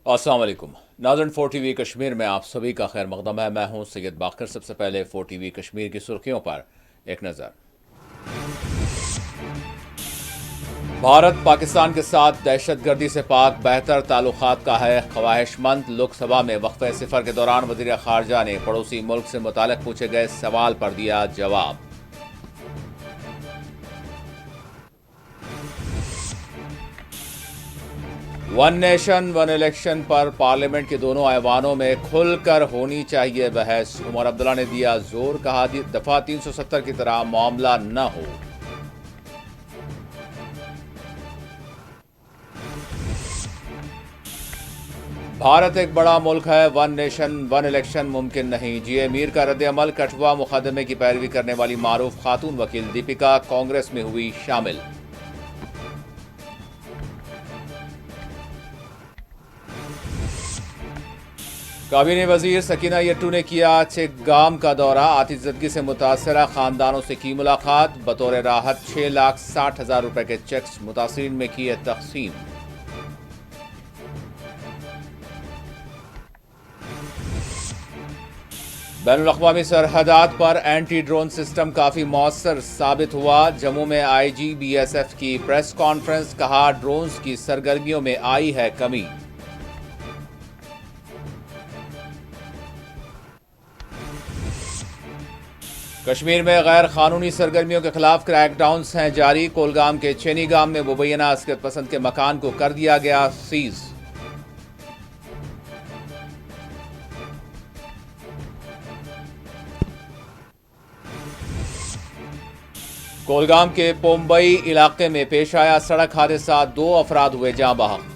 अस्सलाम वालेकुम नाज़रीन, 4 TV कश्मीर में आप सभी का खैर मकदम है। मैं हूं सैयद बाकर। सबसे पहले 4 TV कश्मीर की सुर्खियों पर एक नज़र। भारत पाकिस्तान के साथ दहशतगर्दी से पाक बेहतर ताल्लुकात का है ख्वाहिशमंद। लोकसभा में वक्फे सिफर के दौरान वज़ीर ख़ारजा ने पड़ोसी मुल्क से मुताल्लिक़ पूछे गए सवाल पर दिया जवाब। वन नेशन वन इलेक्शन पर पार्लियामेंट के दोनों ऐवानों में खुलकर होनी चाहिए बहस। उमर अब्दुल्ला ने दिया जोर, कहा दफा 370 की तरह मामला न हो। भारत एक बड़ा मुल्क है, वन नेशन वन इलेक्शन मुमकिन नहीं। जीए मीर का रद्द-ए-अमल। कठुआ मुकदमे की पैरवी करने वाली मारूफ खातून वकील दीपिका कांग्रेस में हुई शामिल। काबीना वजीर सकीना यट्टू ने किया चिटगाम का दौरा। आतिशज़दगी से मुतासरा खानदानों से की मुलाकात। बतौर राहत 6,60,000 रुपए के चेक्स मुतासरीन में किए तकसीम। बैनुल-अक़वामी सरहदात पर एंटी ड्रोन सिस्टम काफी मौसर साबित हुआ। जम्मू में IG BSF की प्रेस कॉन्फ्रेंस, कहा ड्रोन्स की सरगर्मियों में आई है कमी। कश्मीर में गैर कानूनी सरगर्मियों के खिलाफ क्रैकडाउन हैं जारी। कोलगाम के चेनीगाम में मुबैना अस्कियत पसंद के मकान को कर दिया गया सीज। कोलगाम के पोम्बई इलाके में पेश आया सड़क हादसा, 2 अफराद हुए जाँ बहक।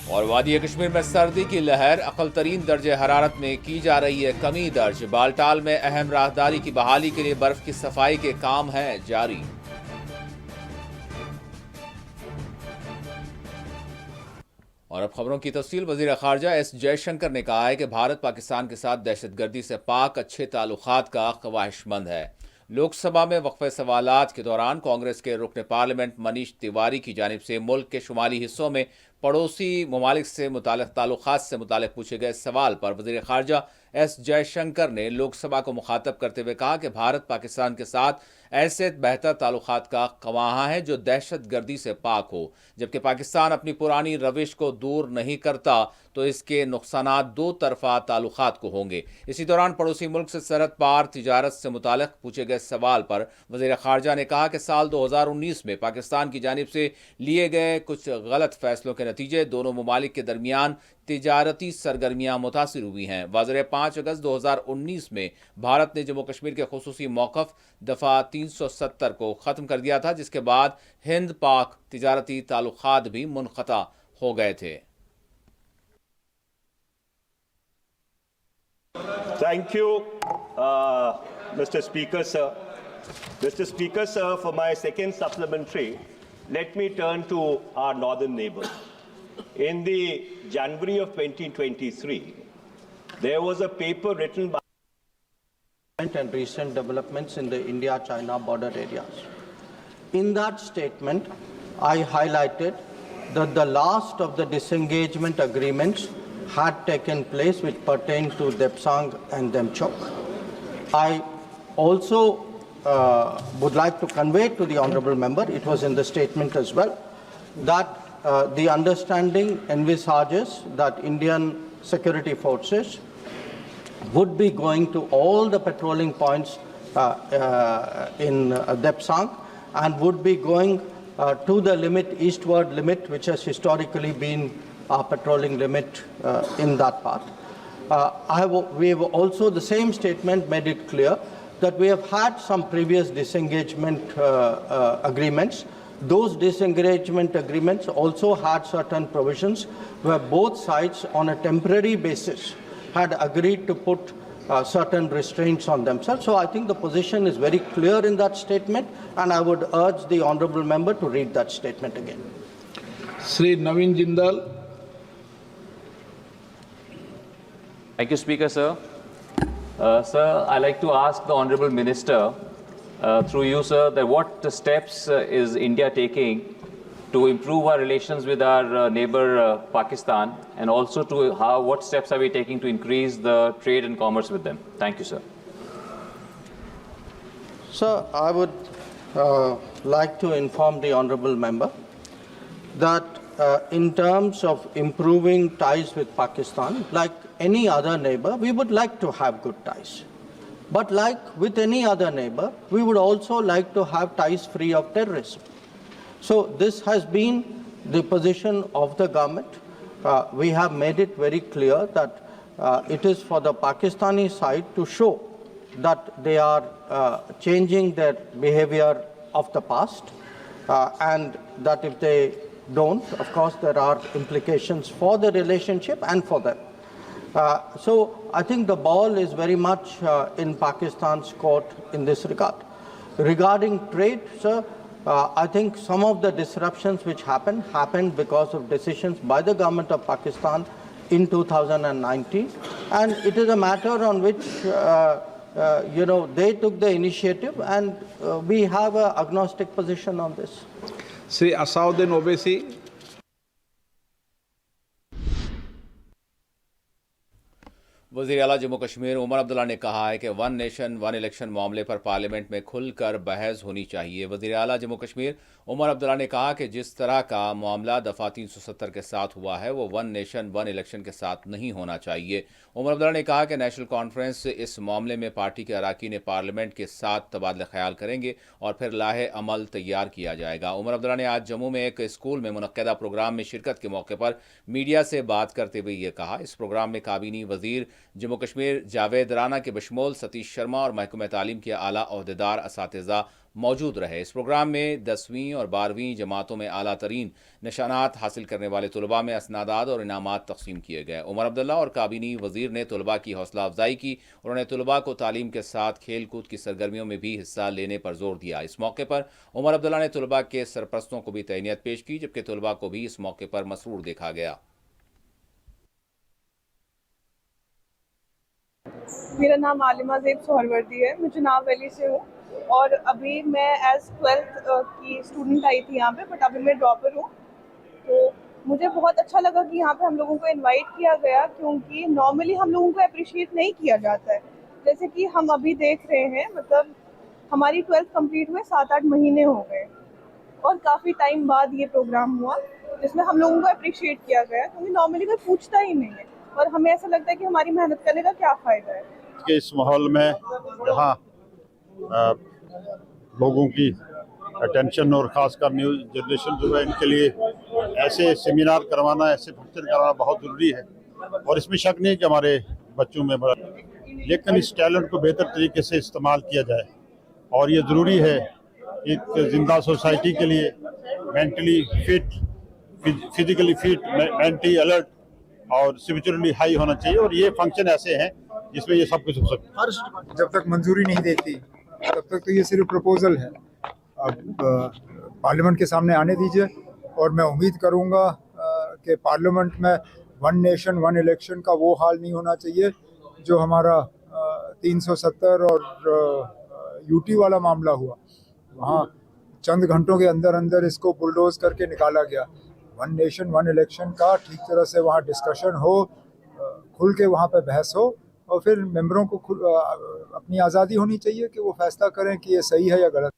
और वादी कश्मीर में सर्दी की लहर, अकल तरीन दर्जे हरारत में की जा रही है कमी दर्ज। बालटाल में अहम राहदारी की बहाली के लिए बर्फ की सफाई के काम है जारी। और अब खबरों की तफसील। वजीर ख़ारजा एस जयशंकर ने कहा है कि भारत पाकिस्तान के साथ दहशतगर्दी से पाक अच्छे ताल्लुकात का ख्वाहिशमंद है। लोकसभा में वक्फे सवालात के दौरान कांग्रेस के रुकन पार्लियामेंट मनीष तिवारी की जानिब से मुल्क के शुमाली हिस्सों में पड़ोसी ममालिक से मुताल्लिक़ ताल्लुकात से मुताल्लिक़ पूछे गए सवाल पर वज़ीर ख़ारजा एस जयशंकर ने लोकसभा को मुखातब करते हुए कहा कि भारत पाकिस्तान के साथ ऐसे बेहतर ताल्लुकात का ख्वाह है जो दहशत गर्दी से पाक हो। जबकि पाकिस्तान अपनी पुरानी रविश को दूर नहीं करता तो इसके नुकसानात दो तरफा ताल्लुकात को होंगे। इसी दौरान पड़ोसी मुल्क से सरहद पार तिजारत से मुताल्लिक़ पूछे गए सवाल पर वज़ीर ख़ारजा ने कहा कि साल 2019 में पाकिस्तान की जानिब से लिए गए कुछ गलत फैसलों के नतीजे दोनों ममालिक के दरमियान तिजारती सरगर्मियां मुतासिर हुई हैं। वाज़ेह 5 अगस्त 2019 में भारत ने जम्मू कश्मीर के खुसूसी मौक़िफ़ दफ़ा 370 को ख़त्म कर दिया था, जिसके बाद हिंद पाक तिजारती ताल्लुकात भी मुनक़ता हो गए थे। Thank you, Mr. Speaker, sir. Mr. Speaker, sir, for my second supplementary, let me turn to our northern neighbor. In the January of 2023, there was a paper written by and recent developments in the India-China border areas. In that statement, I highlighted that the last of the disengagement agreements had taken place which pertained to Depsang and Demchok. I also would like to convey to the honourable member, it was in the statement as well, that the understanding envisages that Indian security forces would be going to all the patrolling points in Depsang and would be going to the limit, eastward limit, which has historically been our patrolling limit in that part. We have also, the same statement made it clear that we have had some previous disengagement agreements. Those disengagement agreements also had certain provisions where both sides on a temporary basis had agreed to put certain restraints on themselves. So I think the position is very clear in that statement, and I would urge the honourable member to read that statement again. Sri Naveen Jindal. Thank you, Speaker, sir. Sir, I'd like to ask the Honorable Minister, through you, sir, that what steps is India taking to improve our relations with our neighbor Pakistan, and also to what steps are we taking to increase the trade and commerce with them? Thank you, sir. Sir, I would like to inform the honourable member that in terms of improving ties with Pakistan, like any other neighbor, we would like to have good ties. But like with any other neighbor, we would also like to have ties free of terrorism. So this has been the position of the government. We have made it very clear that it is for the Pakistani side to show that they are changing their behavior of the past, and that if they don't, of course, there are implications for the relationship and for them. So I think the ball is very much in Pakistan's court in this regard. Regarding trade, sir, I think some of the disruptions which happened because of decisions by the government of Pakistan in 2019, and it is a matter on which they took the initiative, and we have an agnostic position on this. Sri Asauddin Owaisi. वज़ीर आला जम्मू कश्मीर उमर अब्दुल्ला ने कहा है कि one nation one election मामले पर parliament में खुलकर बहस होनी चाहिए। वज़ीर आला जम्मू कश्मीर उमर अब्दुल्ला ने कहा कि जिस तरह का मामला दफ़ा 370 के साथ हुआ है वो वन नेशन वन इलेक्शन के साथ नहीं होना चाहिए। उमर अब्दुल्ला ने कहा कि नेशनल कॉन्फ्रेंस इस मामले में पार्टी के अराकीन पार्लियामेंट के साथ तबादला ख्याल करेंगे और फिर लाहे अमल तैयार किया जाएगा। उमर अब्दुल्ला ने आज जम्मू में एक स्कूल में मुनक्किदा प्रोग्राम में शिरकत के मौके पर मीडिया से बात करते हुए ये कहा। इस प्रोग्राम में काबीनी वज़ीर जम्मू कश्मीर जावेद राना के बशमूल सतीश शर्मा और महकमा तालीम के आला ओहदेदार असातिज़ा मौजूद रहे। इस प्रोग्राम में 10वीं और 12वीं जमातों में आला तरीन निशानात हासिल करने वाले तलबा में असनादात और इनामात तकसीम किए गए। उमर अब्दुल्ला और काबीनी वज़ीर ने तलबा की हौसला अफजाई की। उन्होंने तलबा को तालीम के साथ खेल कूद की सरगर्मियों में भी हिस्सा लेने पर जोर दिया। इस मौके पर उमर अब्दुल्ला ने तलबा के सरपरस्तों को भी तैनियत पेश की, जबकि तलबा को भी इस मौके पर मसरूर देखा गया। मेरा नाम आलिमा ज़ेब सोहरवर्दी है, मैं जनाब वैली से हूँ और अभी मैं एज 12th की स्टूडेंट आई थी यहाँ पे, बट अभी मैं ड्रॉपर हूँ। तो मुझे बहुत अच्छा लगा कि यहाँ पे हम लोगों को इनवाइट किया गया, क्योंकि नॉर्मली हम लोगों को अप्रिशिएट नहीं किया जाता है। जैसे कि हम अभी देख रहे हैं, मतलब हमारी 12th कंप्लीट हुए 7-8 महीने हो गए और काफ़ी टाइम बाद ये प्रोग्राम हुआ जिसमें हम लोगों को अप्रिशिएट किया गया, क्योंकि नॉर्मली कोई पूछता ही नहीं है और हमें ऐसा लगता है कि हमारी मेहनत करने का क्या फ़ायदा है। के इस माहौल में जहाँ लोगों की अटेंशन और ख़ासकर न्यू जनरेशन जो है, इनके लिए ऐसे सेमिनार करवाना, ऐसे फंक्शन कराना बहुत ज़रूरी है। और इसमें शक नहीं कि हमारे बच्चों में बड़ा, लेकिन इस टैलेंट को बेहतर तरीके से इस्तेमाल किया जाए। और ये ज़रूरी है एक जिंदा सोसाइटी के लिए mentally fit, physically fit, mentally alert और स्पिरिचुअली हाई होना चाहिए। और ये फंक्शन ऐसे हैं जिसमें ये सब कुछ हो सकता है। जब तक मंजूरी नहीं देती तब तक तो ये सिर्फ प्रपोजल है। अब पार्लियामेंट के सामने आने दीजिए और मैं उम्मीद करूंगा कि पार्लियामेंट में वन नेशन वन इलेक्शन का वो हाल नहीं होना चाहिए जो हमारा 370 और यूटी वाला मामला हुआ। वहाँ चंद घंटों के अंदर अंदर इसको बुलडोज करके निकाला गया। वन नेशन वन इलेक्शन का ठीक तरह से वहाँ डिस्कशन हो, खुल के वहाँ पे बहस हो और फिर मेंबरों को अपनी आज़ादी होनी चाहिए कि वो फैसला करें कि ये सही है या गलत।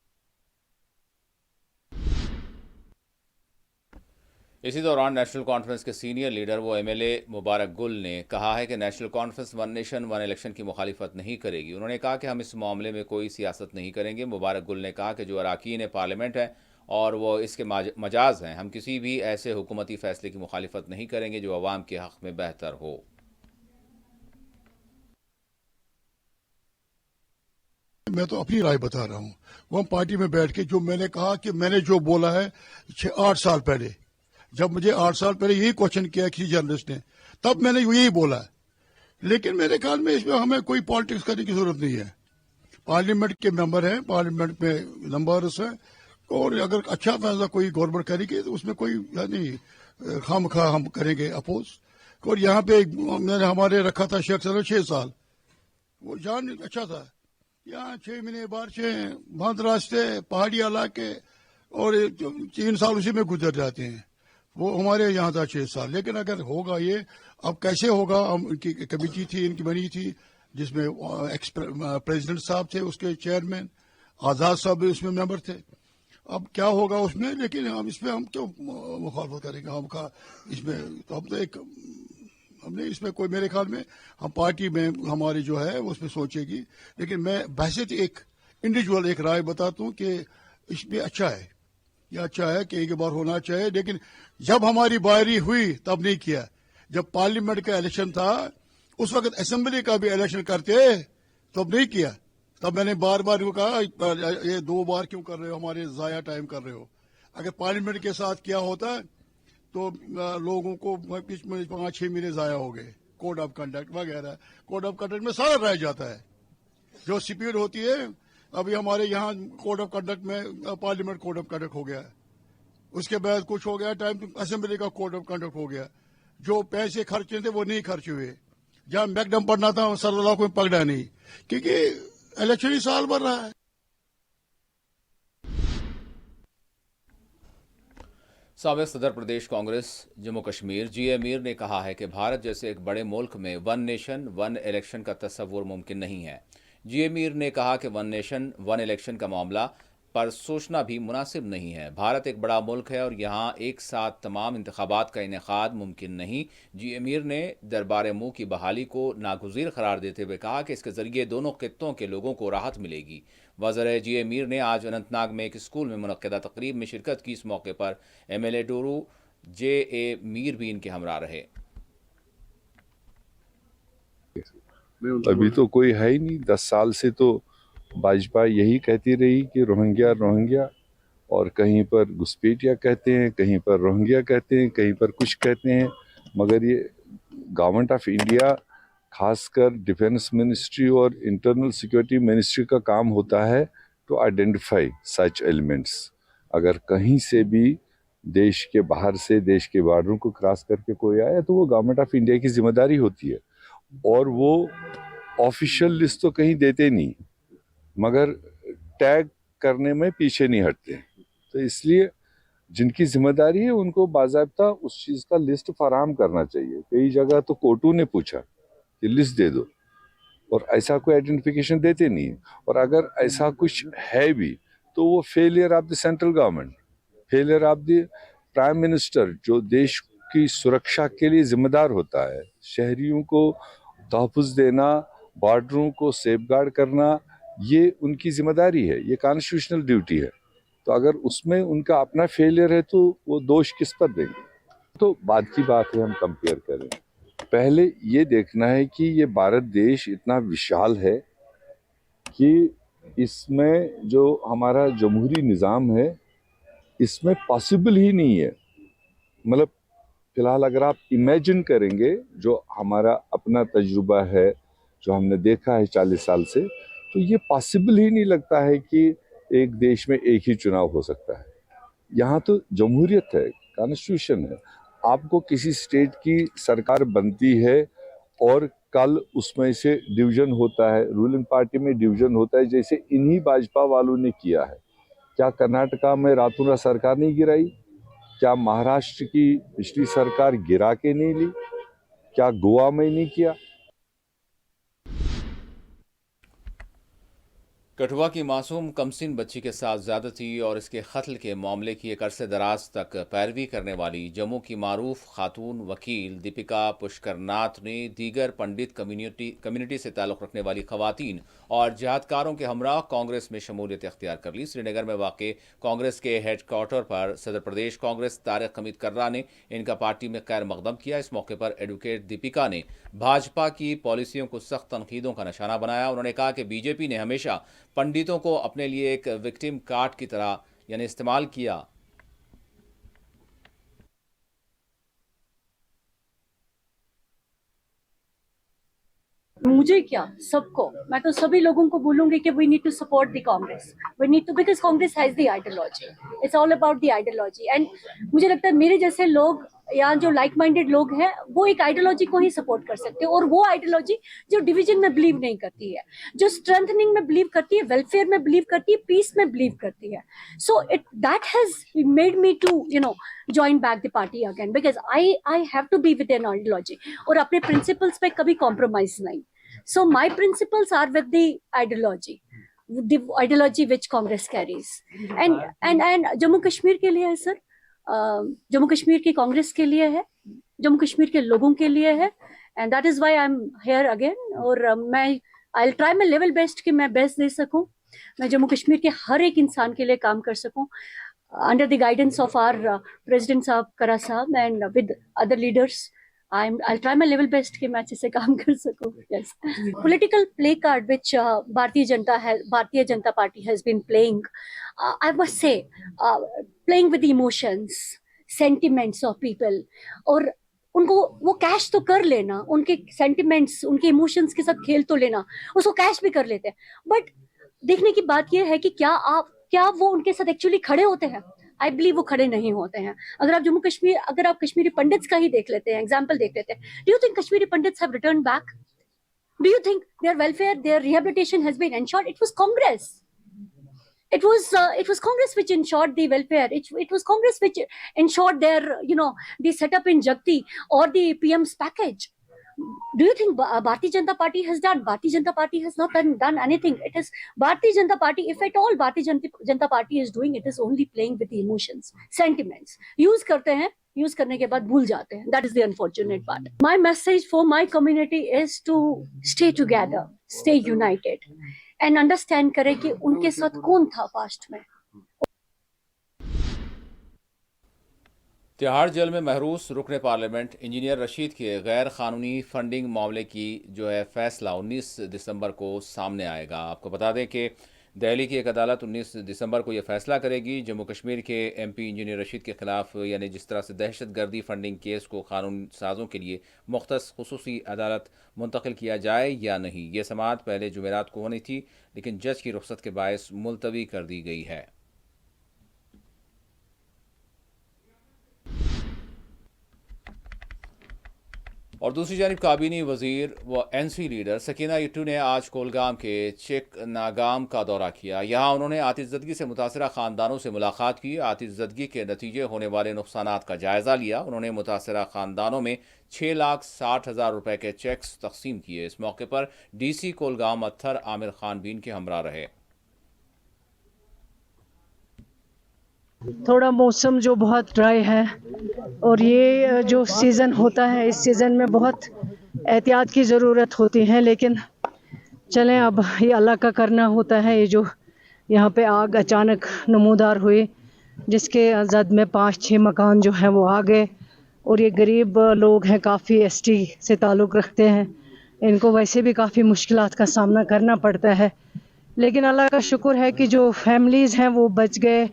इसी दौरान नेशनल कॉन्फ्रेंस के सीनियर लीडर वो एमएलए मुबारक गुल ने कहा है कि national conference one nation one election की मुखालिफत नहीं करेगी। उन्होंने कहा कि हम इस मामले में कोई सियासत नहीं करेंगे। मुबारक गुल ने कहा कि जो अराकीन पार्लियामेंट है और वो इसके मजाज हैं, हम किसी भी ऐसे हुकूमती फैसले की मुखालिफत नहीं करेंगे जो अवाम के हक़ में बेहतर हो। मैं तो अपनी राय बता रहा हूँ। वो पार्टी में बैठ के जो मैंने कहा कि मैंने जो बोला है 8 साल पहले, जब मुझे 8 साल पहले यही क्वेश्चन किया किसी जर्नलिस्ट ने, तब मैंने यही बोला है। लेकिन मेरे ख्याल में इसमें हमें कोई पॉलिटिक्स करने की जरूरत नहीं है। पार्लियामेंट के मेंबर हैं, पार्लियामेंट में नंबर्स हैं, और अगर अच्छा फैसला कोई गवर्नमेंट करेगी तो उसमें कोई नहीं खामखा हम करेंगे अपोज। और यहाँ पे मैंने हमारे रखा था शेख सर 6 साल, वो जान अच्छा था। यहाँ 6 महीने बारिशें, बंद रास्ते, पहाड़ी इलाके, और 3 साल उसी में गुजर जाते हैं। वो हमारे यहाँ था 6 साल। लेकिन अगर होगा ये, अब कैसे होगा? हम उनकी कमेटी थी, इनकी बनी थी, जिसमें एक्स प्रेसिडेंट साहब थे, उसके चेयरमैन आज़ाद साहब भी उसमें मेंबर थे। अब क्या होगा उसमें? लेकिन हम इसमें हम क्यों मुखालफत करेंगे? हम का इसमें तो हम तो एक हमने इसमें कोई, मेरे ख्याल में हम पार्टी में हमारी जो है उसमें सोचेगी। लेकिन मैं बहसियत एक इंडिविजुअल एक राय बताता हूँ कि इसमें अच्छा है, यह अच्छा है कि एक बार होना चाहिए। लेकिन जब हमारी बारी हुई तब नहीं किया। जब पार्लियामेंट का इलेक्शन था उस वक्त असेंबली का भी इलेक्शन करते तब नहीं किया। तब मैंने बार बार कहा ये 2 बार क्यों कर रहे हो, हमारे जाया टाइम कर रहे हो। अगर पार्लियामेंट के साथ किया होता तो लोगों को 5-6 महीने जाया हो गए। कोड ऑफ कंडक्ट वगैरह, कोड ऑफ कंडक्ट में सारा रह जाता है जो स्पीड होती है। अभी हमारे यहाँ कोड ऑफ कंडक्ट में पार्लियामेंट कोड ऑफ कंडक्ट हो गया, उसके बाद कुछ हो गया टाइम असेंबली का कोड ऑफ कंडक्ट हो गया। जो पैसे खर्चे थे वो नहीं खर्च हुए। जहां मैकडम पढ़ना था 17 लाख में पकड़ा नहीं, क्योंकि इलेक्शन ही साल भर रहा है। साबिक सदर प्रदेश कांग्रेस जम्मू कश्मीर जी मीर ने कहा है कि भारत जैसे एक बड़े मुल्क में वन नेशन वन इलेक्शन का तस्वुर मुमकिन नहीं है। जी मीर ने कहा कि वन नेशन वन इलेक्शन का मामला पर सोचना भी मुनासिब नहीं है। भारत एक बड़ा मुल्क है और यहाँ एक साथ तमाम इंतखाबात का इनेकाद मुमकिन नहीं। जी मीर ने दरबार मुँह की बहाली को नागुज़ीर करार देते हुए कहा कि इसके ज़रिए दोनों खित्तों के लोगों को राहत मिलेगी। वज़ीर जी मीर ने आज अनंतनाग में एक स्कूल में मुनक्किदा तकरीब में शिरकत की। इस मौके पर MLA डोरू जे मीर भी इनके हमरा रहे। अभी तो कोई है ही नहीं। 10 साल से तो भाजपा यही कहती रही कि रोहिंग्या रोहिंग्या, और कहीं पर घुसपैठिया कहते हैं, कहीं पर रोहिंग्या कहते हैं, कहीं पर कुछ कहते हैं। मगर ये गवर्नमेंट ऑफ इंडिया, खासकर डिफेंस मिनिस्ट्री और इंटरनल सिक्योरिटी मिनिस्ट्री का काम होता है टू आइडेंटिफाई सच एलिमेंट्स। अगर कहीं से भी देश के बाहर से, देश के बॉर्डरों को क्रॉस करके कोई आया तो वो गवर्नमेंट ऑफ इंडिया की जिम्मेदारी होती है। और वो ऑफिशियल लिस्ट तो कहीं देते नहीं, मगर टैग करने में पीछे नहीं हटते। तो इसलिए जिनकी जिम्मेदारी है उनको बाज़ाब्ता उस चीज़ का लिस्ट फराहम करना चाहिए। कई जगह तो कोर्टों ने पूछा कि लिस्ट दे दो, और ऐसा कोई आइडेंटिफिकेशन देते नहीं है। और अगर ऐसा कुछ है भी तो वो failure of the central government, failure of the prime minister, जो देश की सुरक्षा के लिए जिम्मेदार होता है। शहरियों को तहफ़्फ़ुज़ देना, बॉर्डरों को सेफगार्ड करना, ये उनकी जिम्मेदारी है, ये कॉन्स्टिट्यूशनल ड्यूटी है। तो अगर उसमें उनका अपना फेलियर है तो वो दोष किस पर देंगे? तो बाद की बात है हम कंपेयर करें। पहले ये देखना है कि ये भारत देश इतना विशाल है कि इसमें जो हमारा जमहूरी निज़ाम है इसमें पॉसिबल ही नहीं है। मतलब फिलहाल अगर आप इमेजिन करेंगे, जो हमारा अपना तजुर्बा है, जो हमने देखा है 40 साल से, तो ये पॉसिबल ही नहीं लगता है कि एक देश में एक ही चुनाव हो सकता है। यहाँ तो जमहूरियत है, कॉन्स्टिट्यूशन है। आपको किसी स्टेट की सरकार बनती है और कल उसमें से डिवीजन होता है, रूलिंग पार्टी में डिवीजन होता है, जैसे इन्हीं भाजपा वालों ने किया है। क्या कर्नाटका में रातों रात सरकार नहीं गिराई? क्या महाराष्ट्र की पिछली सरकार गिरा के नहीं ली? क्या गोवा में नहीं किया? कठुआ की मासूम कमसिन बच्ची के साथ ज्यादती और इसके कत्ल के मामले की एक अरसे दराज तक पैरवी करने वाली जम्मू की मारूफ खातून वकील दीपिका पुष्करनाथ ने दीगर पंडित कम्युनिटी से ताल्लुक़ रखने वाली खवातीन और जिहादकारों के हमरा कांग्रेस में शमूलियत इख्तियार कर ली। श्रीनगर में वाक़ कांग्रेस के हेडक्वार्टर पर सदर प्रदेश कांग्रेस तारिक हमीद कर्रा ने इनका पार्टी में खैर मकदम किया। इस मौके पर एडवोकेट दीपिका ने भाजपा की पॉलिसियों को सख्त तनकीदों का निशाना बनाया। उन्होंने कहा कि बीजेपी ने हमेशा पंडितों को अपने लिए एक विक्टिम कार्ड की तरह यानी इस्तेमाल किया। मुझे क्या, सबको, मैं तो सभी लोगों को बोलूंगी कि we need to support the Congress, we need to, because Congress has the ideology, it's all about the ideology. And मुझे लगता है मेरे जैसे लोग या जो लाइक माइंडेड लोग हैं वो एक आइडियोलॉजी को ही सपोर्ट कर सकते हैं, और वो आइडियोलॉजी जो डिवीजन में बिलीव नहीं करती है, जो स्ट्रेंथनिंग में बिलीव करती है, वेलफेयर में बिलीव करती है, पीस में बिलीव करती है. So it that has made me to join back the party again, because I have to be with an ideology और अपने principles पे कभी compromise नहीं. So my principles are with the ideology which Congress carries. And Jammu Kashmir के लिए है sir, Jammu Kashmir की कांग्रेस के लिए है, जम्मू कश्मीर के लोगों के लिए है, and that is why I'm here again. और मैं I'll try my level best कि मैं बेस्ट दे सकूं, मैं जम्मू कश्मीर के हर एक इंसान के लिए काम कर सकूं, under the guidance of our President Saab, Kara Saab, and with other leaders. I'll try my level best कि मैं अच्छे से काम कर सकूं. Yes. Political play card which Bharatiya Janata Party has been playing, I must say, playing with the emotions, sentiments of people, और उनको वो कैश तो कर लेना, उनके सेंटिमेंट्स, उनके इमोशंस के साथ खेल तो लेना, उसको कैश भी कर लेते हैं. बट देखने की बात यह है कि क्या वो उनके साथ एक्चुअली खड़े होते हैं? आई बिलीव वो खड़े नहीं होते हैं. अगर आप कश्मीरी पंडित्स का ही देख लेते हैं, एग्जाम्पल देख लेते हैं, do you think Kashmiri Pandits have return back? Do you think their welfare, their rehabilitation has been ensured? It was Congress. It was Congress which ensured the welfare. It was Congress which ensured their, the setup in Jagti or the PM's package. Do you think Bharatiya Janata Party has done? Bharatiya Janata Party has not done anything. It is Bharatiya Janata Party, if at all Bharatiya Janata Party is doing, it is only playing with the emotions, sentiments. Use करते हैं, use करने के बाद भूल जाते हैं. That is the unfortunate part. My message for my community is to stay together, stay united, and understand करें कि उनके साथ कौन था पास्ट में. तिहाड़ जेल में महरूस रुकने पार्लियामेंट इंजीनियर रशीद के गैर कानूनी फंडिंग मामले की फैसला 19 दिसंबर को सामने आएगा. आपको बता दें कि दिल्ली की एक अदालत 19 दिसंबर को यह फैसला करेगी जम्मू कश्मीर के एमपी इंजीनियर रशीद के खिलाफ, यानी जिस तरह से दहशतगर्दी फंडिंग केस को कानून साजों के लिए मुख्तस खुसूसी अदालत मुंतकिल किया जाए या नहीं. ये समाअत पहले जुमेरात को होनी थी, लेकिन जज की रुख्सत के बायस मुलतवी कर दी गई है. और दूसरी जानिब काबीनी वजीर व एनसी लीडर सकीना यट्टू ने आज कोलगाम के चेक नागाम का दौरा किया. यहाँ उन्होंने आतिशज़दगी से मुतासरा ख़ानदानों से मुलाकात की, आतिशज़दगी के नतीजे होने वाले नुकसानात का जायज़ा लिया. उन्होंने मुतासरा ख़ानदानों में 6,60,000 रुपये के चेक्स तकसीम किए. इस मौके पर DC कोलगाम अत्थर आमिर खान भी इनके हमरा रहे. थोड़ा मौसम जो बहुत ड्राई है, और ये जो सीज़न होता है, इस सीज़न में बहुत एहतियात की ज़रूरत होती है. लेकिन चलें, अब ये अल्लाह का करना होता है. ये जो यहाँ पे आग अचानक नमूदार हुई, जिसके जद में 5-6 मकान जो हैं वो आ गए, और ये गरीब लोग हैं, काफ़ी ST से ताल्लुक़ रखते हैं, इनको वैसे भी काफ़ी मुश्किलात का सामना करना पड़ता है. लेकिन अल्लाह का शुक्र है कि जो फैमिलीज़ हैं वो बच गए,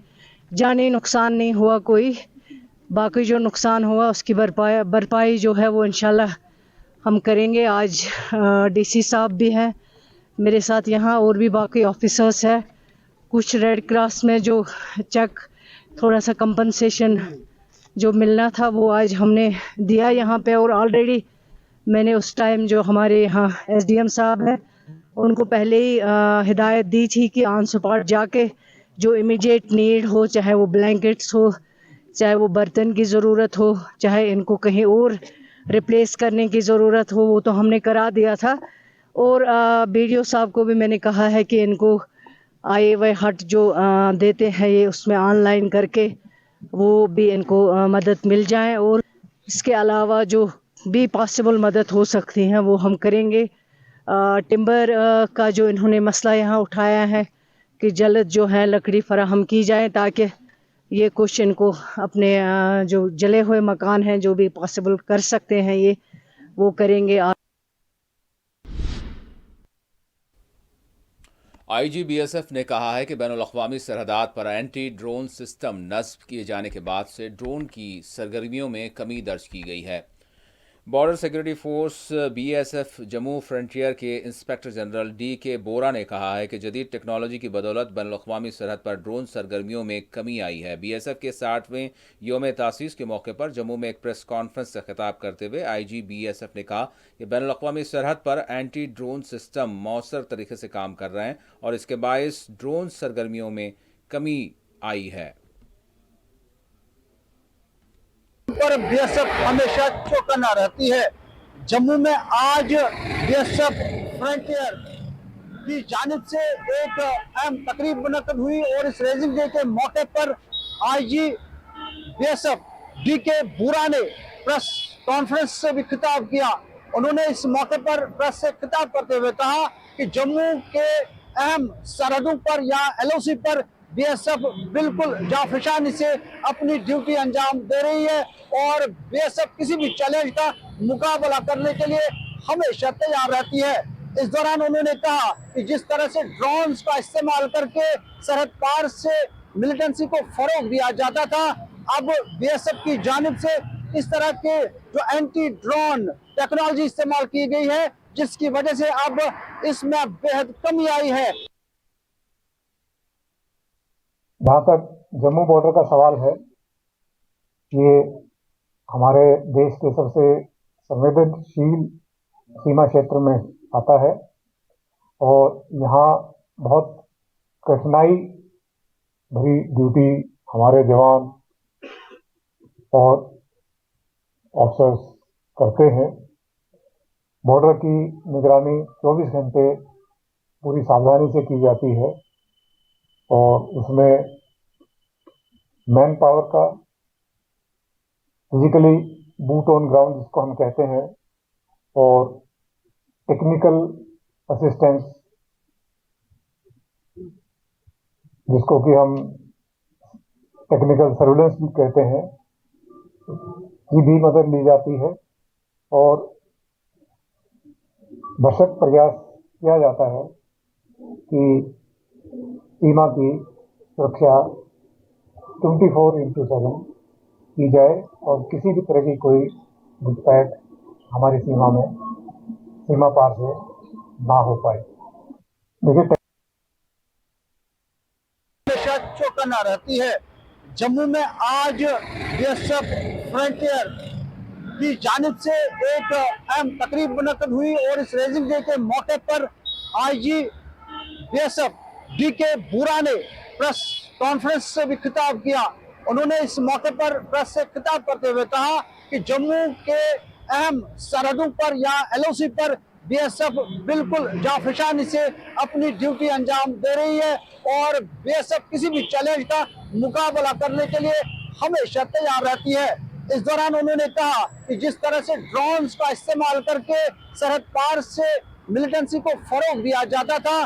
जानी नुकसान नहीं हुआ कोई. बाकी जो नुकसान हुआ उसकी भरपाई जो है वो इंशाल्लाह हम करेंगे. आज DC साहब भी हैं मेरे साथ यहाँ, और भी बाकी ऑफिसर्स हैं. कुछ रेड क्रॉस में जो चेक थोड़ा सा कंपनसेशन जो मिलना था वो आज हमने दिया यहाँ पे. और ऑलरेडी मैंने उस टाइम जो हमारे यहाँ SDM साहब हैं उनको पहले ही हिदायत दी थी कि ऑन स्पॉट जाके जो इमीडिएट नीड हो, चाहे वो ब्लैंकेट्स हो, चाहे वो बर्तन की ज़रूरत हो, चाहे इनको कहीं और रिप्लेस करने की ज़रूरत हो, वो तो हमने करा दिया था. और BDO साहब को भी मैंने कहा है कि इनको IAY हट जो देते हैं ये उसमें ऑनलाइन करके वो भी इनको मदद मिल जाए. और इसके अलावा जो भी पॉसिबल मदद हो सकती हैं वो हम करेंगे. टिम्बर का जो इन्होंने मसला यहाँ उठाया है कि जल्द जो है लकड़ी फराहम की जाए, ताकि ये कुछ इनको अपने जो जले हुए मकान हैं जो भी पॉसिबल कर सकते हैं ये वो करेंगे. IG BSF ने कहा है कि बैनुल-अक़वामी सरहदात पर एंटी ड्रोन सिस्टम नस्ब किए जाने के बाद से ड्रोन की सरगर्मियों में कमी दर्ज की गई है. Border security force BSF Jammu frontier के इंस्पेक्टर जनरल डी.के. बोरा ने कहा है कि जदीद टेक्नोलॉजी की बदौलत बैनुल-अक़वामी सरहद पर ड्रोन सरगर्मियों में कमी आई है। बीएसएफ के 60वें यौम तासीस के मौके पर जम्मू में एक प्रेस कॉन्फ्रेंस से खिताब करते हुए आईजी बीएसएफ ने कहा कि बैनुल-अक़वामी सरहद पर एंटी ड्रोन सिस्टम मौसर तरीके से काम कर रहे हैं और इसके बायस ड्रोन सरगर्मियों में कमी आई है। पर बीएसएफ हमेशा चौकन्ना रहती है। जम्मू में आज बीएसएफ फ्रंटियर की जानिब से एक अहम तकरीब मुनक्कद हुई और इस रेजिंग डे के मौके पर आईजी बीएसएफ डी.के. बोरा ने प्रेस कॉन्फ्रेंस से भी खिताब किया। उन्होंने इस मौके पर प्रेस से खिताब करते हुए कहा कि जम्मू के अहम सरहदों पर या एलओसी पर बीएसएफ बिल्कुल जाफिशानी से अपनी ड्यूटी अंजाम दे रही है और बीएसएफ किसी भी चैलेंज का मुकाबला करने के लिए हमेशा तैयार रहती है। इस दौरान उन्होंने कहा कि जिस तरह से ड्रोन्स का इस्तेमाल करके सरहद पार से मिलिटेंसी को फरोग दिया जाता था, अब बीएसएफ की जानिब से इस तरह के जो एंटी ड्रोन टेक्नोलॉजी इस्तेमाल की गई है, जिसकी वजह से अब इसमें बेहद कमी आई है। जहाँ तक जम्मू बॉर्डर का सवाल है, ये हमारे देश के सबसे संवेदनशील सीमा क्षेत्र में आता है और यहाँ बहुत कठिनाई भरी ड्यूटी हमारे जवान और ऑफिसर्स करते हैं। बॉर्डर की निगरानी 24 घंटे पूरी सावधानी से की जाती है और उसमें मैन पावर का फिजिकली बूट ऑन ग्राउंड जिसको हम कहते हैं और टेक्निकल असिस्टेंस जिसको कि हम टेक्निकल सर्विलेंस भी कहते हैं की भी मदद ली जाती है और भरसक प्रयास किया जाता है कि सीमा की सुरक्षा 24/7 की जाए और किसी भी तरह की कोई घुसपैठ हमारी सीमा पार से ना हो पाए। देखिए, हमेशा चौकन्ना रहती है। जम्मू में आज बीएसएफ फ्रंटियर की जानिब से एक अहम तकरीब मुनक्कद हुई और इस रेजिंग डे के मौके पर आईजी बीएसएफ डी.के. बोरा ने प्रेस कॉन्फ्रेंस से भी खिताब किया। उन्होंने इस मौके पर प्रेस से खिताब करते हुए कहा कि जम्मू के अहम सरहदों पर या एलओसी पर बीएसएफ बिल्कुल जाफिशानी से अपनी ड्यूटी अंजाम दे रही है और बीएसएफ किसी भी चैलेंज का मुकाबला करने के लिए हमेशा तैयार रहती है। इस दौरान उन्होंने कहा कि जिस तरह से ड्रोन्स का इस्तेमाल करके सरहद पार से मिलिटेंसी को फरोग दिया जाता था,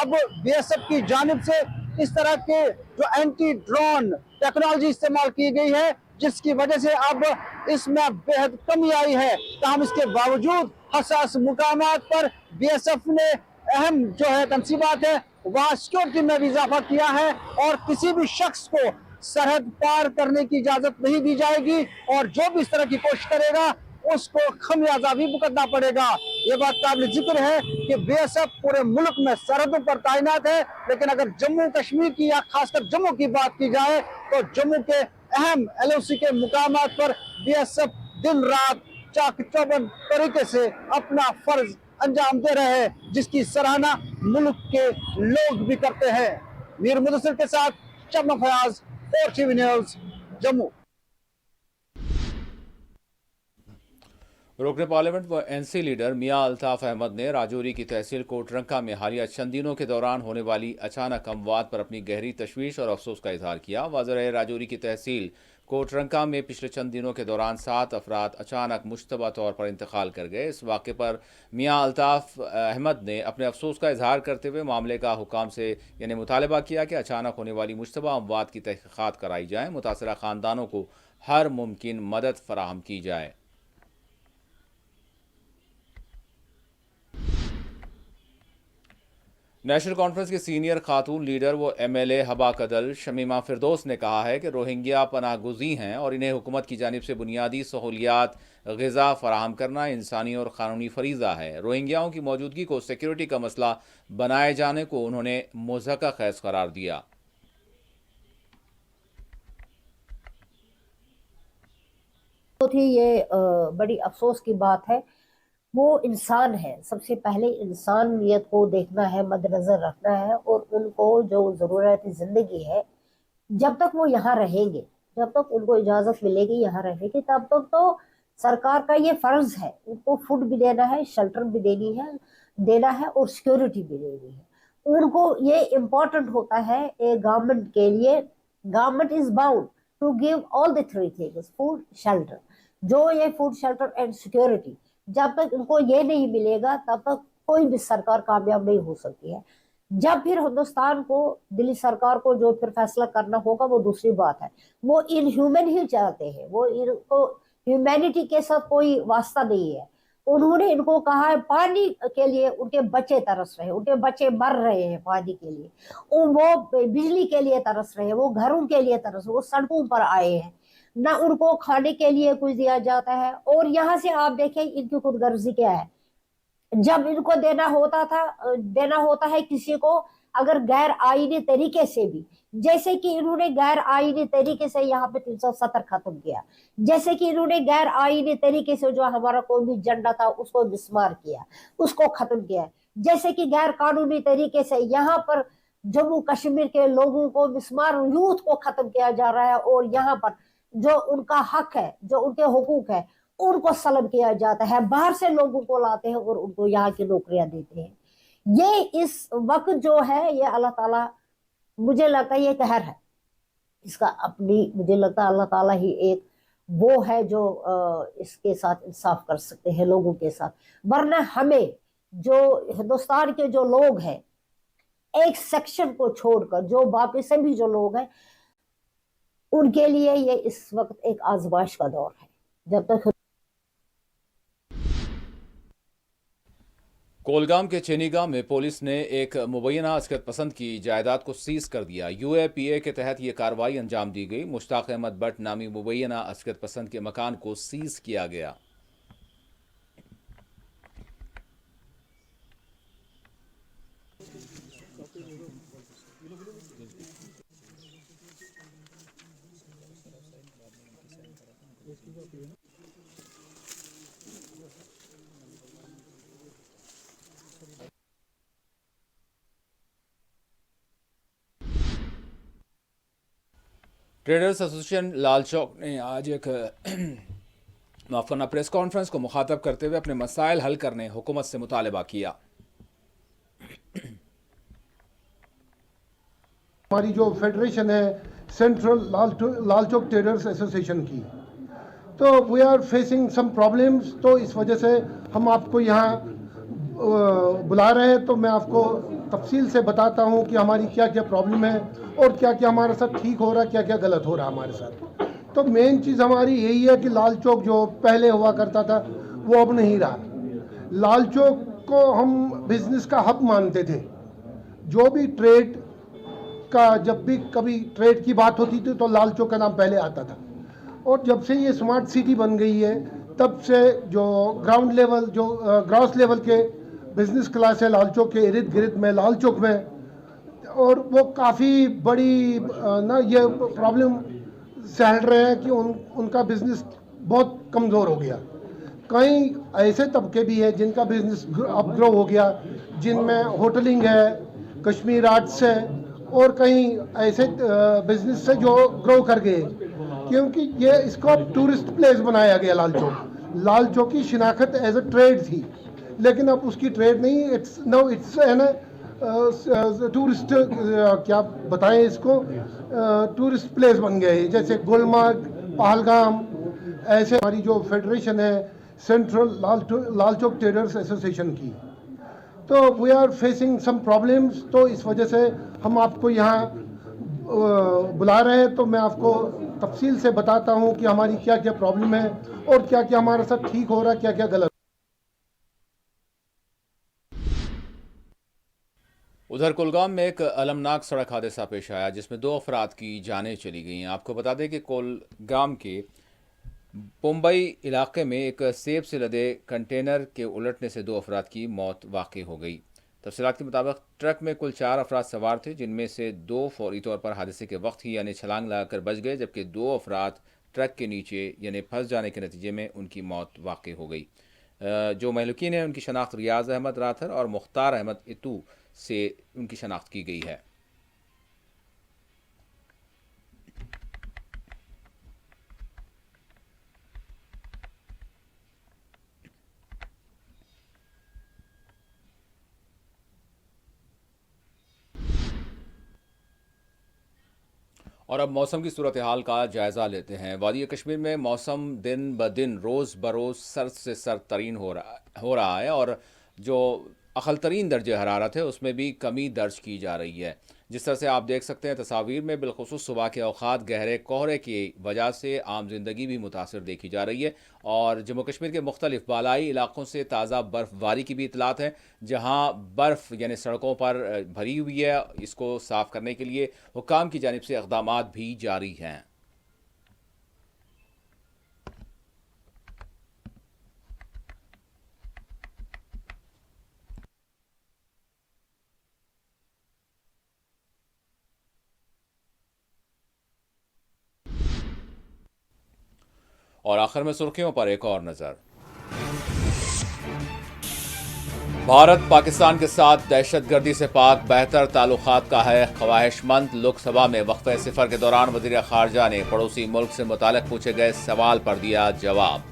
अब बीएसएफ की जानिब से इस तरह के जो एंटी ड्रोन टेक्नोलॉजी इस्तेमाल की गई है, जिसकी वजह से अब इसमें बेहद कमी आई है। ताहम इसके बावजूद हसास मुकामात पर बीएसएफ ने अहम जो है तनसीबात है वहाँ सिक्योरिटी में भी इजाफा किया है और किसी भी शख्स को सरहद पार करने की इजाजत नहीं दी जाएगी और जो भी इस तरह की कोशिश करेगा उसको खमियाजा भी भुगतना पड़ेगा। ये बात काबिल जिक्र है कि बीएसएफ पूरे मुल्क में सरहदों पर तैनात है, लेकिन अगर जम्मू कश्मीर की या खासकर जम्मू की बात की जाए तो जम्मू के अहम एलओसी के मुकामात पर बीएसएफ दिन रात चाक चौबंद तरीके से अपना फर्ज अंजाम दे रहे हैं, जिसकी सराहना मुल्क के लोग भी करते हैं। मीर मुदस्सिर के साथ शबनम फयाज, 4TV न्यूज़, जम्मू। रुकने पार्लियामेंट व एनसी लीडर मियां अल्ताफ अहमद ने राजौरी की तहसील कोटरंका में हालिया चंद दिनों के दौरान होने वाली अचानक अमवात पर अपनी गहरी तशवीश और अफसोस का इजहार किया। वाज़ेह रहे राजौरी की तहसील कोटरंका में पिछले चंद दिनों के दौरान 7 अफराद अचानक मुश्तबा तौर पर इंतकाल कर गए। इस वाक़े पर मियां अल्ताफ अहमद ने अपने अफसोस का इजहार करते हुए मामले का हुकाम से यानी मुतालबा किया कि अचानक होने वाली मुश्तबा अमवात की तहक़ीक़ात कराई जाए, मुतासरा ख़ानदानों को हर मुमकिन मदद फराहम की जाए। नेशनल कॉन्फ्रेंस की सीनियर खातून लीडर व एमएलए हबा कदल शमीमा फिरदौस ने कहा है कि रोहिंग्या पनाहगुज़ी हैं और इन्हें हुकूमत की जानिब से बुनियादी सहूलियात ग़िज़ा फराहम करना इंसानी और क़ानूनी फरीज़ा है। रोहिंग्याओं की मौजूदगी को सिक्योरिटी का मसला बनाए जाने को उन्होंने मुज़हका ख़ैज़ करार दिया। बहुत ही ये बड़ी अफसोस की बात है। वो इंसान है, सबसे पहले इंसानियत को देखना है, मद्देनजर रखना है और उनको जो ज़रूरत ज़िंदगी है, जब तक वो यहाँ रहेंगे, जब तक उनको इजाज़त मिलेगी यहाँ रहने की, तब तक तो सरकार का ये फ़र्ज़ है उनको फूड भी देना है, शेल्टर भी देना है और सिक्योरिटी भी देनी है। उनको ये इम्पोर्टेंट होता है एक गवर्नमेंट के लिए। Government is bound to give all the three things, food, shelter. जो ये फूड, शेल्टर एंड सिक्योरिटी, जब तक इनको ये नहीं मिलेगा तब तक कोई भी सरकार कामयाब नहीं हो सकती है। जब फिर हिंदुस्तान को, दिल्ली सरकार को जो फिर फैसला करना होगा वो दूसरी बात है। वो इनह्यूमन ही चाहते हैं, वो इनको ह्यूमैनिटी के साथ कोई वास्ता नहीं है। उन्होंने इनको कहा है पानी के लिए उनके बच्चे तरस रहे हैं, उनके बच्चे मर रहे हैं पानी के लिए, वो बिजली के लिए तरस रहे हैं, वो घरों के लिए तरस रहे हैं, वो सड़कों पर आए हैं, ना उनको खाने के लिए कुछ दिया जाता है। और यहाँ से आप देखें इनकी खुदगर्जी क्या है। जब इनको देना होता है किसी को, अगर गैर आईनी तरीके से भी, जैसे कि इन्होंने गैर आईनी तरीके से यहाँ पे 370 खत्म किया, जैसे कि इन्होंने गैर आईनी तरीके से जो हमारा कौमी झंडा था उसको मिसमार किया, उसको खत्म किया, जैसे कि गैर कानूनी तरीके से यहाँ पर जम्मू कश्मीर के लोगों को मिसमार, यूथ को खत्म किया जा रहा है और यहाँ पर जो उनका हक है, जो उनके हुकूक है, उनको सलब किया जाता है। बाहर से लोगों को लाते हैं और उनको यहाँ की नौकरियां देते हैं। ये इस वक्त जो है, ये अल्लाह ताला, मुझे लगता है ये कहर है इसका अपनी, मुझे लगता है अल्लाह ताला ही एक वो है जो इसके साथ इंसाफ कर सकते हैं लोगों के साथ। वरना हमें, जो हिंदुस्तान के जो लोग हैं, एक सेक्शन को छोड़कर जो बाकी सभी जो लोग हैं, उनके लिए ये इस वक्त एक आजमाइश का दौर है। जब तक कोलगाम के चेनीगांव में पुलिस ने एक मुबैना अस्कत पसंद की जायदाद को सीज कर दिया। यूएपीए के तहत यह कार्रवाई अंजाम दी गई। मुश्ताक अहमद भट्ट नामी मुबैना अस्कत पसंद के मकान को सीज किया गया। ट्रेडर्स एसोसिएशन लाल चौक ने आज एक प्रेस कॉन्फ्रेंस को मुखातब करते हुए अपने मसाइल हल करने हुकूमत से मुतालबा किया। हमारी जो फेडरेशन है central Lal Chowk traders association की, तो we are facing some problems. तो इस वजह से हम आपको यहाँ बुला रहे हैं। तो मैं आपको तफसील से बताता हूँ कि हमारी क्या क्या प्रॉब्लम है और क्या क्या हमारे साथ ठीक हो रहा है, क्या क्या गलत हो रहा है हमारे साथ। तो मेन चीज़ हमारी यही है कि लाल चौक जो पहले हुआ करता था वो अब नहीं रहा। लाल चौक को हम बिजनेस का हब मानते थे। जो भी ट्रेड का, जब भी कभी ट्रेड की बात होती थी तो लाल चौक का नाम पहले आता था। और जब से ये स्मार्ट सिटी बन गई है तब से जो ग्राउंड लेवल, जो ग्रॉस लेवल के बिजनेस क्लास है लाल चौक के इर्द गिर्द में, लाल चौक में, और वो काफ़ी बड़ी ना ये प्रॉब्लम सहल रहे हैं कि उनका बिजनेस बहुत कमज़ोर हो गया। कई ऐसे तबके भी हैं जिनका बिजनेस अब ग्रो हो गया, जिनमें होटलिंग है, कश्मीर आर्ट्स है और कई ऐसे बिजनेस से जो ग्रो कर गए, क्योंकि ये इसको टूरिस्ट प्लेस बनाया गया। लाल चौक की शिनाख्त एज अ ट्रेड थी, लेकिन अब उसकी ट्रेड नहीं, इट्स एन टूरिस्ट, क्या बताएं इसको, टूरिस्ट प्लेस बन गए, जैसे गुलमर्ग, पहलगाम, ऐसे। हमारी जो फेडरेशन है central Lal Chowk traders association की, तो we are facing some problems. तो इस वजह से हम आपको यहाँ बुला रहे हैं। तो मैं आपको तफसील से बताता हूँ कि हमारी क्या क्या प्रॉब्लम है और क्या क्या हमारे साथ ठीक हो रहा है, क्या क्या गलत। उधर कुलगाम में एक अलमनाक सड़क हादसा पेश आया जिसमें 2 अफराद की जानें चली गई हैं। आपको बता दें कि कुलगाम के पुम्बई इलाके में एक सेब से लदे कंटेनर के उलटने से 2 अफराद की मौत वाक़ई हो गई। तफसीलात के मुताबिक ट्रक में कुल 4 अफराद सवार थे, जिनमें से 2 फौरी तौर पर हादसे के वक्त ही यानी छलांग लगाकर बच गए, जबकि 2 अफराद ट्रक के नीचे यानी फंस जाने के नतीजे में उनकी मौत वाक़ई हो गई। जो महलूकीन हैं उनकी शनाख्त रियाज अहमद राथर और मुख्तार अहमद इतू से उनकी शनाख्त की गई है। और अब मौसम की सूरत हाल का जायज़ा लेते हैं। वादी कश्मीर में मौसम दिन ब दिन रोज़ बरोज़ सर्द से सर्द तरीन हो रहा है और जो अक़ल तरीन दर्जे हरारत है उसमें भी कमी दर्ज की जा रही है। जिस तरह से आप देख सकते हैं तस्वीर में, बिलखुसूस सुबह के औक़ात गहरे कोहरे की वजह से आम जिंदगी भी मुतासर देखी जा रही है और जम्मू कश्मीर के मुख्तलिफ बालाई इलाकों से ताज़ा बर्फ़बारी की भी इतलात हैं, जहाँ बर्फ़ यानी सड़कों पर भरी हुई है। इसको साफ़ करने के लिए हुक्काम की जानिब से इक़दामात भी जारी हैं। और आखिर में सुर्खियों पर एक और नजर। भारत पाकिस्तान के साथ दहशतगर्दी से पाक बेहतर ताल्लुकात का है ख्वाहिशमंद। लोकसभा में वक्फे सिफर के दौरान वज़ीर ख़ारजा ने पड़ोसी मुल्क से मुताल्लिक़ पूछे गए सवाल पर दिया जवाब।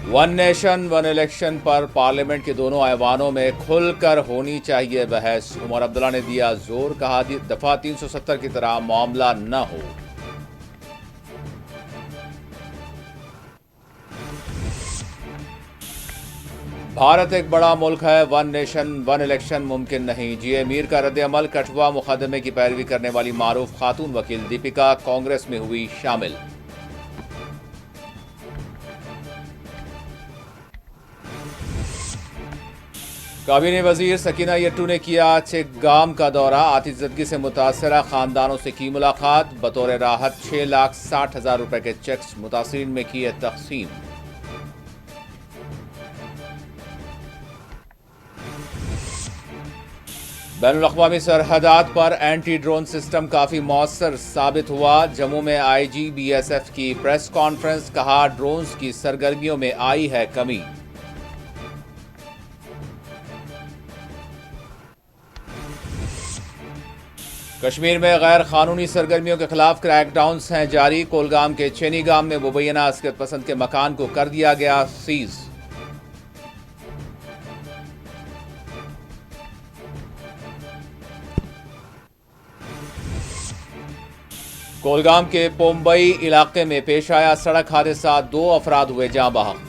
वन नेशन वन इलेक्शन पर पार्लियामेंट के दोनों ऐवानों में खुलकर होनी चाहिए बहस। उमर अब्दुल्ला ने दिया जोर, कहा दफा 370 की तरह मामला न हो। भारत एक बड़ा मुल्क है, वन नेशन वन इलेक्शन मुमकिन नहीं। जीए मीर का रद्द-ए-अमल। कठुआ मुकदमे की पैरवी करने वाली मारूफ खातून वकील दीपिका कांग्रेस में हुई शामिल। काबीना वजीर सकीना यट्टू ने किया चेकगाम का दौरा। आतिशज़दगी से मुतासरा खानदानों से की मुलाकात। बतौर राहत 6,60,000 रुपए के चेक्स मुतासरीन में किए तकसीम। बैनुल-अक़वामी सरहदात पर एंटी ड्रोन सिस्टम काफी मौसर साबित हुआ। जम्मू में IG BSF की प्रेस कॉन्फ्रेंस, कहा ड्रोन्स की सरगर्मियों में आई है कमी। कश्मीर में गैर कानूनी सरगर्मियों के खिलाफ क्रैकडाउन्स हैं जारी। कोलगाम के चेनीगाम में मुबैना अस्कियत पसंद के मकान को कर दिया गया सीज। कोलगाम के पुम्बई इलाके में पेश आया सड़क हादसा, 2 अफराद हुए जाँ बहक।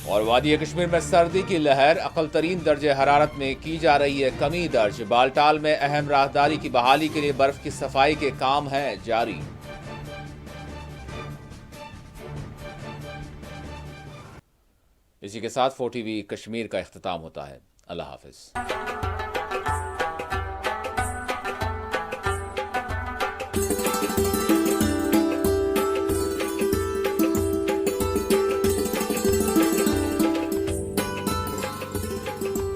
और वादी कश्मीर में सर्दी की लहर, अक़ल तरीन दर्जे हरारत में की जा रही है कमी दर्ज। बालटाल में अहम राहदारी की बहाली के लिए बर्फ की सफाई के काम है जारी। इसी के साथ 4TV कश्मीर का इख्तिताम होता है। अल्लाह हाफिज।